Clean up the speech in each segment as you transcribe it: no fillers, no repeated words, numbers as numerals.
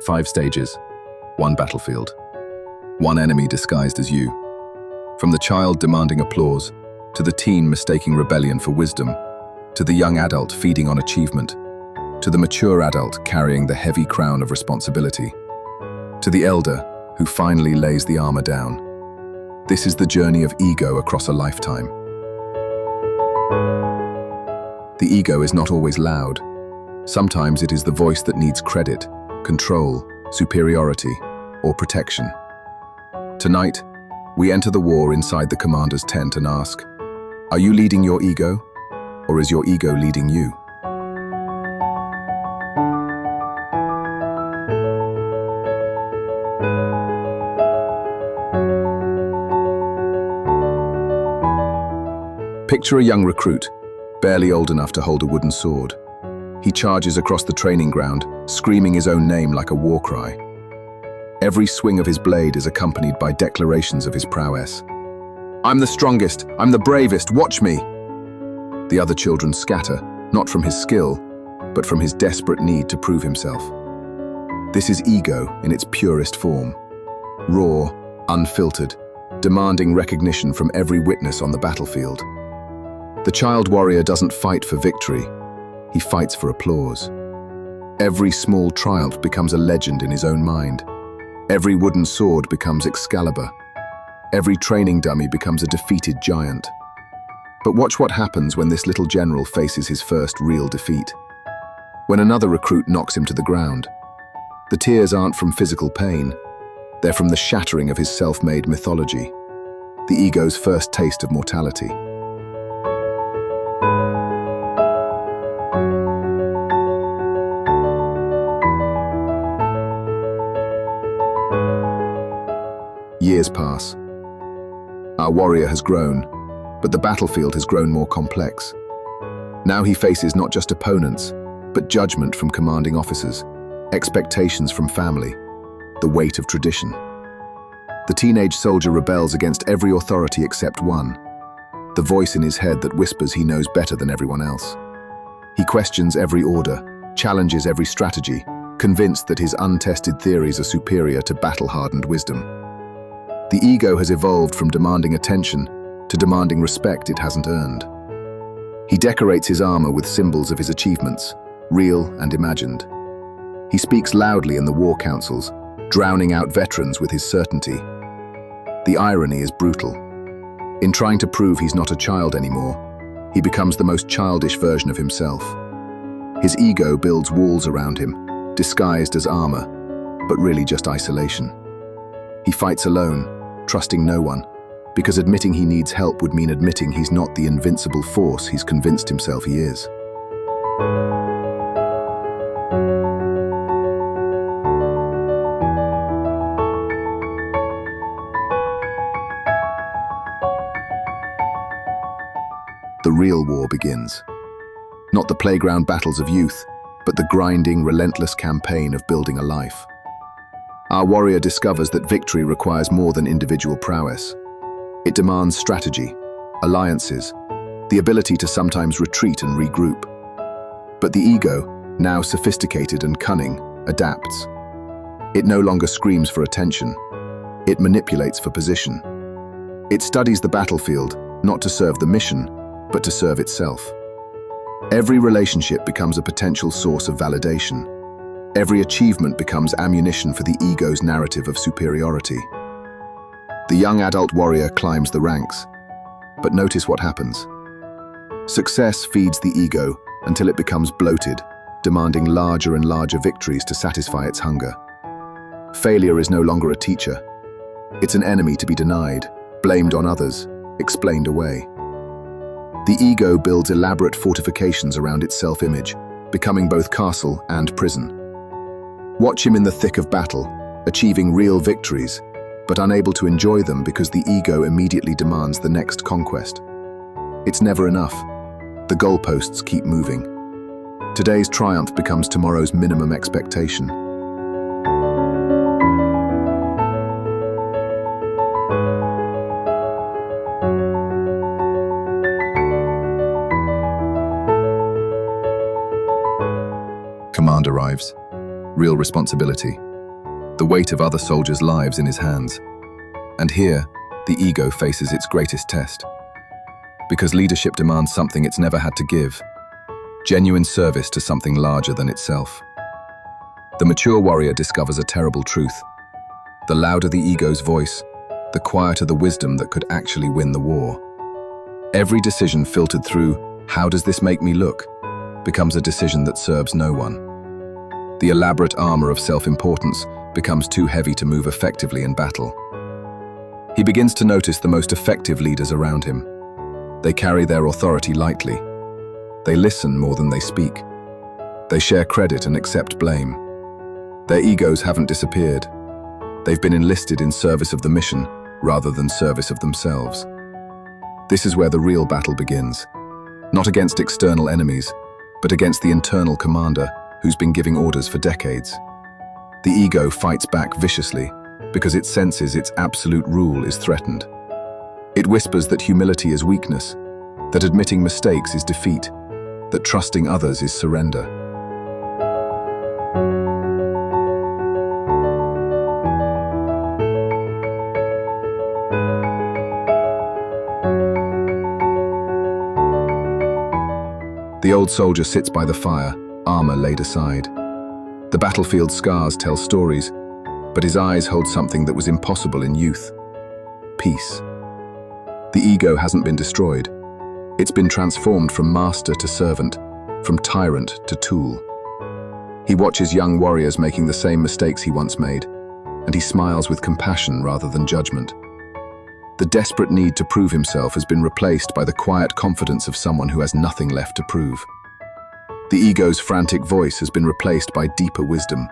5 stages, 1 battlefield, 1 enemy disguised as you. From the child demanding applause, to the teen mistaking rebellion for wisdom, to the young adult feeding on achievement, to the mature adult carrying the heavy crown of responsibility, to the elder who finally lays the armor down. This is the journey of ego across a lifetime. The ego is not always loud. Sometimes it is the voice that needs credit, control, superiority, or protection. Tonight, we enter the war inside the commander's tent and ask, are you leading your ego, or is your ego leading you? Picture a young recruit, barely old enough to hold a wooden sword. He charges across the training ground, screaming his own name like a war cry. Every swing of his blade is accompanied by declarations of his prowess. I'm the strongest, I'm the bravest, watch me! The other children scatter, not from his skill, but from his desperate need to prove himself. This is ego in its purest form. Raw, unfiltered, demanding recognition from every witness on the battlefield. The child warrior doesn't fight for victory, he fights for applause. Every small triumph becomes a legend in his own mind. Every wooden sword becomes Excalibur. Every training dummy becomes a defeated giant. But watch what happens when this little general faces his first real defeat. When another recruit knocks him to the ground, the tears aren't from physical pain, they're from the shattering of his self-made mythology, the ego's first taste of mortality. Years pass. Our warrior has grown, but the battlefield has grown more complex. Now he faces not just opponents, but judgment from commanding officers, expectations from family, the weight of tradition. The teenage soldier rebels against every authority except one, the voice in his head that whispers he knows better than everyone else. He questions every order, challenges every strategy, convinced that his untested theories are superior to battle-hardened wisdom. The ego has evolved from demanding attention to demanding respect it hasn't earned. He decorates his armor with symbols of his achievements, real and imagined. He speaks loudly in the war councils, drowning out veterans with his certainty. The irony is brutal. In trying to prove he's not a child anymore, he becomes the most childish version of himself. His ego builds walls around him, disguised as armor, but really just isolation. He fights alone, trusting no one, because admitting he needs help would mean admitting he's not the invincible force he's convinced himself he is. The real war begins. Not the playground battles of youth, but the grinding, relentless campaign of building a life. Our warrior discovers that victory requires more than individual prowess. It demands strategy, alliances, the ability to sometimes retreat and regroup. But the ego, now sophisticated and cunning, adapts. It no longer screams for attention. It manipulates for position. It studies the battlefield, not to serve the mission, but to serve itself. Every relationship becomes a potential source of validation. Every achievement becomes ammunition for the ego's narrative of superiority. The young adult warrior climbs the ranks, but notice what happens. Success feeds the ego until it becomes bloated, demanding larger and larger victories to satisfy its hunger. Failure is no longer a teacher. It's an enemy to be denied, blamed on others, explained away. The ego builds elaborate fortifications around its self-image, becoming both castle and prison. Watch him in the thick of battle, achieving real victories, but unable to enjoy them because the ego immediately demands the next conquest. It's never enough. The goalposts keep moving. Today's triumph becomes tomorrow's minimum expectation. Command arrives. Real responsibility. the weight of other soldiers' lives in his hands. And here, the ego faces its greatest test. Because leadership demands something it's never had to give, genuine service to something larger than itself. The mature warrior discovers a terrible truth. The louder the ego's voice, the quieter the wisdom that could actually win the war. Every decision filtered through, "How does this make me look?" becomes a decision that serves no one. The elaborate armor of self-importance becomes too heavy to move effectively in battle. He begins to notice the most effective leaders around him. They carry their authority lightly. They listen more than they speak. They share credit and accept blame. Their egos haven't disappeared. They've been enlisted in service of the mission rather than service of themselves. This is where the real battle begins. Not against external enemies, but against the internal commander who's been giving orders for decades. The ego fights back viciously because it senses its absolute rule is threatened. It whispers that humility is weakness, that admitting mistakes is defeat, that trusting others is surrender. The old soldier sits by the fire, armor laid aside. The battlefield's scars tell stories, but his eyes hold something that was impossible in youth: peace. The ego hasn't been destroyed. It's been transformed from master to servant, from tyrant to tool. He watches young warriors making the same mistakes he once made, and he smiles with compassion rather than judgment. The desperate need to prove himself has been replaced by the quiet confidence of someone who has nothing left to prove. The ego's frantic voice has been replaced by deeper wisdom.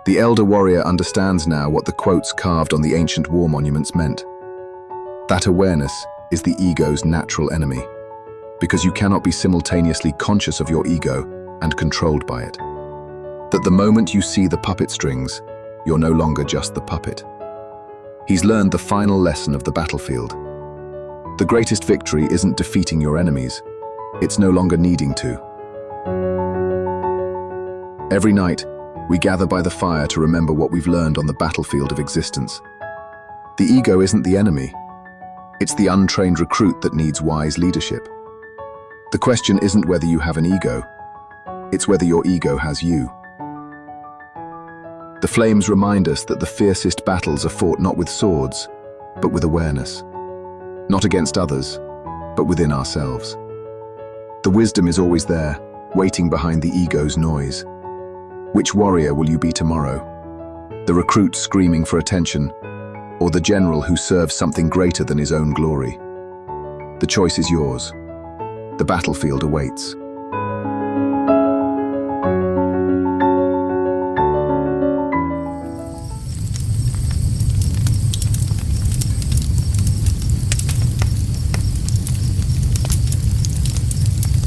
The elder warrior understands now what the quotes carved on the ancient war monuments meant. That awareness is the ego's natural enemy, because you cannot be simultaneously conscious of your ego and controlled by it. That the moment you see the puppet strings, you're no longer just the puppet. He's learned the final lesson of the battlefield. The greatest victory isn't defeating your enemies, it's no longer needing to. Every night, we gather by the fire to remember what we've learned on the battlefield of existence. The ego isn't the enemy. It's the untrained recruit that needs wise leadership. The question isn't whether you have an ego, it's whether your ego has you. The flames remind us that the fiercest battles are fought not with swords, but with awareness. Not against others, but within ourselves. The wisdom is always there, waiting behind the ego's noise. Which warrior will you be tomorrow? The recruit screaming for attention, or the general who serves something greater than his own glory? The choice is yours. The battlefield awaits.